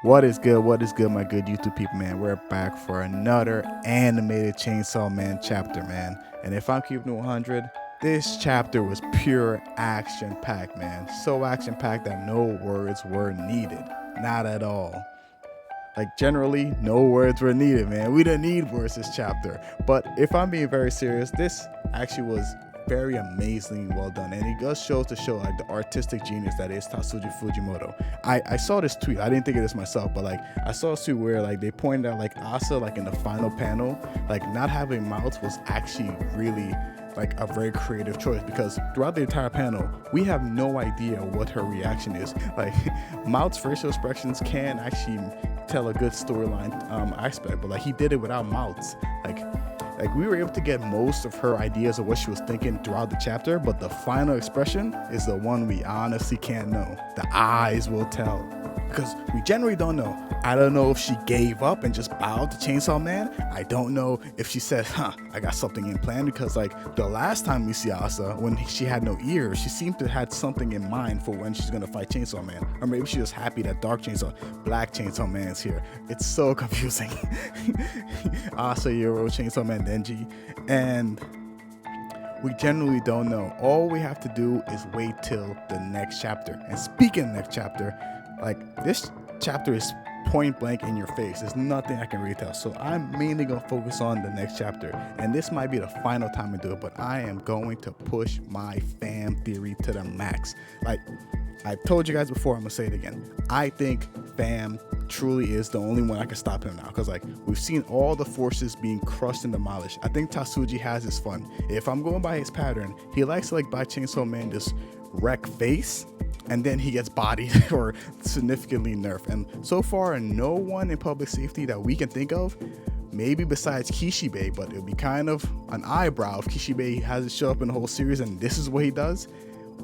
What is good? What is good, my good YouTube people, man? We're back for another animated Chainsaw Man chapter, man. And if I'm keeping it 100, this chapter was pure action packed, man. So action packed that no words were needed. Not at all. Like, generally, no words were needed, man. We didn't need words this chapter. But if I'm being very serious, this actually was very amazingly well done, and it does show to show like the artistic genius that is Tatsuji Fujimoto. I saw this tweet. I didn't think of this myself, but like I saw a tweet where like they pointed out like Asa, like in the final panel, like not having mouths was actually really like a very creative choice, because throughout the entire panel we have no idea what her reaction is. Like Mouth's facial expressions can actually tell a good storyline aspect, but like he did it without mouths. Like we were able to get most of her ideas of what she was thinking throughout the chapter, but the final expression is the one we honestly can't know. The eyes will tell, because we generally don't know. I don't know if she gave up and just bowed to Chainsaw Man. I don't know if she said, I got something in plan, because like the last time we see Asa, when she had no ears, she seemed to have had something in mind for when she's gonna fight Chainsaw Man. Or maybe she was happy that Black Chainsaw Man's here. It's so confusing. Asa, Yoro, Chainsaw Man, Denji, and we generally don't know. All we have to do is wait till the next chapter. And speaking of next chapter, like this chapter is point blank in your face. There's nothing I can really tell. So I'm mainly gonna focus on the next chapter. And this might be the final time I do it, but I am going to push my fam theory to the max. Like I told you guys before, I'm gonna say it again. I think Fam truly is the only one I can stop him now, because like we've seen all the forces being crushed and demolished. I think Tatsuji has his fun. If I'm going by his pattern, he likes to like buy Chainsaw Man just wreck face, and then he gets bodied or significantly nerfed. And so far, no one in public safety that we can think of, maybe besides Kishibe, but it'll be kind of an eyebrow if Kishibe hasn't show up in the whole series and this is what he does,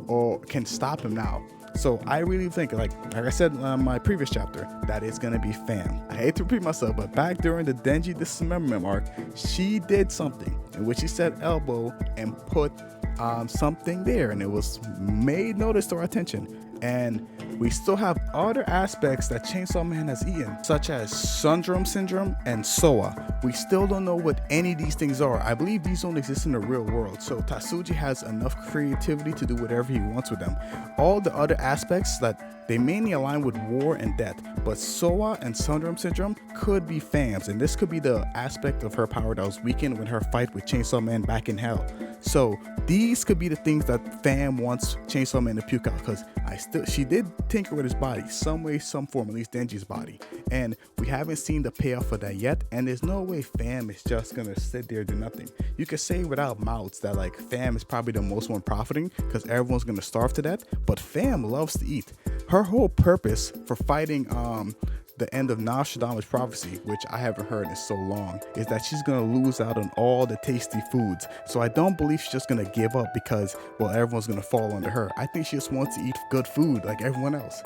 or can stop him now. So I really think, like I said in my previous chapter, that it's gonna be Fam. I hate to repeat myself, but back during the Denji Dismemberment arc, she did something in which she said elbow and put something there, and it was made notice to our attention. And we still have other aspects that Chainsaw Man has eaten, such as Sundrum Syndrome and Soa. We still don't know what any of these things are. I believe these don't exist in the real world, so Tatsuji has enough creativity to do whatever he wants with them. All the other aspects that they mainly align with war and death, but Soa and Sundrum Syndrome could be Fam's, and this could be the aspect of her power that was weakened when her fight with Chainsaw Man back in Hell. So these could be the things that Fam wants Chainsaw Man to puke out, because she did tinker with his body, some way, some form, at least Denji's body, and we haven't seen the payoff for that yet. And there's no way Fam is just gonna sit there and do nothing. You could say without mouths that like Fam is probably the most one profiting, because everyone's gonna starve to death, but Fam loves to eat. Her whole purpose for fighting the end of Nostradamus' prophecy, which I haven't heard in so long, is that she's gonna lose out on all the tasty foods. So I don't believe she's just gonna give up because, well, everyone's gonna fall under her. I think she just wants to eat good food like everyone else.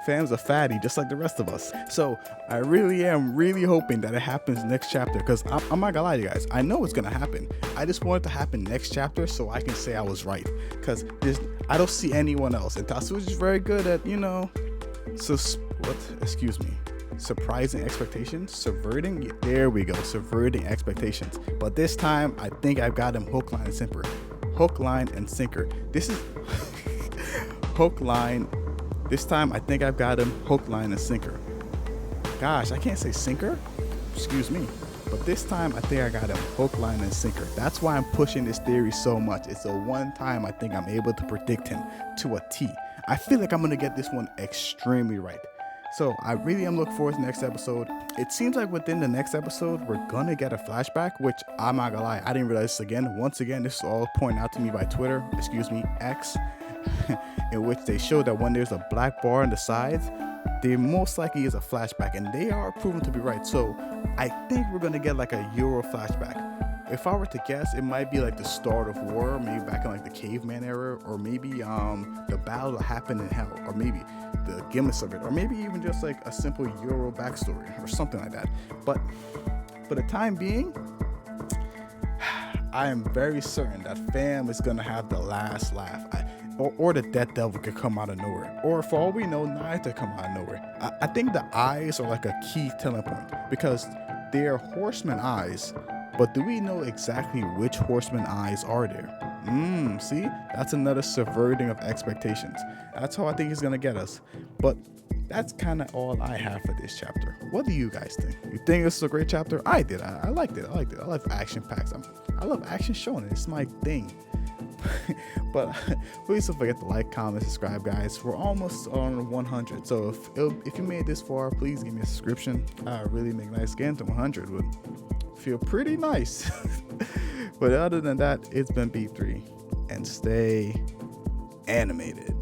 Fam's a fatty just like the rest of us. So I really am hoping that it happens next chapter, because I'm not gonna lie to you guys, I know it's gonna happen. I just want it to happen next chapter so I can say I was right, because I don't see anyone else, and Tatsuji's very good at, surprising expectations, there we go, subverting expectations. But this time I think I've got him hook, line, and sinker. This is hook, line. This time I think I've got him hook, line, and sinker. Gosh, I can't say sinker, excuse me, but this time I think I got him hook, line, and sinker. That's why I'm pushing this theory so much. It's the one time I think I'm able to predict him to a T. I feel like I'm gonna get this one extremely right. So I really am looking forward to the next episode. It seems like within the next episode, we're gonna get a flashback, which I'm not gonna lie, I didn't realize this again. Once again, this is all pointed out to me by Twitter, X, in which they showed that when there's a black bar on the sides, there most likely is a flashback, and they are proven to be right. So I think we're gonna get like a Euro flashback. If I were to guess, it might be like the start of war, maybe back in like the caveman era, or maybe the battle that happened in Hell, or maybe the gimmicks of it, or maybe even just like a simple Euro backstory or something like that. But for the time being, I am very certain that Fam is gonna have the last laugh. or the Death Devil could come out of nowhere, or for all we know, neither come out of nowhere. I think the eyes are like a key telling point because they're horseman eyes, but do we know exactly which horseman eyes are there? See, that's another subverting of expectations. That's how I think he's gonna get us. But that's kind of all I have for this chapter. What do you guys think? You think this is a great chapter? I did. I liked it. I love action packs. I love action shonen. It's my thing. But please don't forget to like, comment, subscribe, guys. We're almost on 100. So if you made this far, please give me a subscription. Really make nice. Getting to 100 would feel pretty nice. But other than that, it's been B3, and stay animated.